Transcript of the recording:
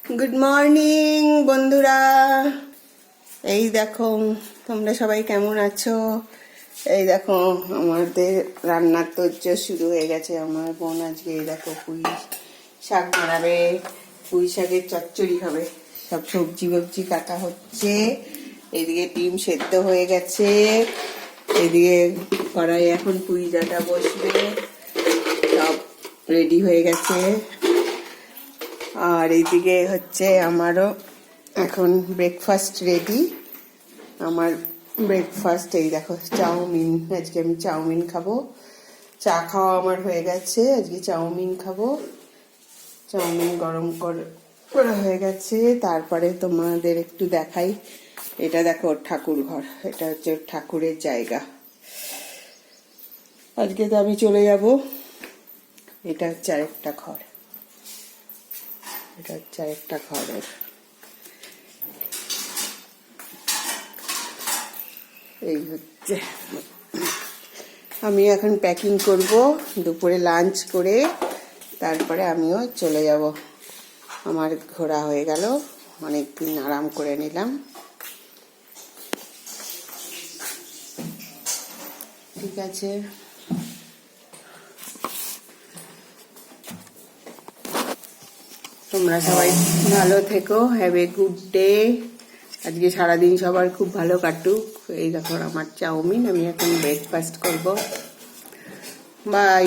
Good morning বন্ধুরা। এই দেখো তোমরা সবাই কেমন আছো। এই দেখো আমাদের রান্নার তোজ্জো শুরু হয়ে গেছে। আমার বোন আজকে এই দেখো পুঁই শাক বানাবে, পুঁই শাকের চচ্চড়ি হবে। সব সবজি ববজি কাটা হচ্ছে। এদিকে ডিম সেদ্ধ হয়ে গেছে, এদিকে কড়াই এখন পুঁই ডাঁটা বসবে, সব রেডি হয়ে গেছে। আর এইদিকে হচ্ছে আমারও এখন ব্রেকফাস্ট রেডি। আমার ব্রেকফাস্ট এই দেখো চাউমিন। আজকে আমি চাউমিন খাবো। চা খাওয়া আমার হয়ে গেছে, আজকে চাউমিন খাবো। চাউমিন গরম করা হয়ে গেছে। তারপরে তোমাদের একটু দেখাই, এটা দেখো ঠাকুর ঘর, এটা হচ্ছে ঠাকুরের জায়গা। আজকে তো আমি চলে যাব। এটা হচ্ছে আরেকটা ঘর, এটা হচ্ছে আরেকটা ঘরের। এই হচ্ছে, আমি এখন প্যাকিং করব, দুপুরে লাঞ্চ করে তারপরে আমিও চলে যাব। আমার ঘোরা হয়ে গেল, অনেকদিন আরাম করে নিলাম। ঠিক আছে, তোমরা সবাই ভালো থেকো। Have a good day. আজকে সারাদিন সবার খুব ভালো কাটুক। এই দেখো আমার চাউমিন, আমি এখন ব্রেকফাস্ট করব। বাই।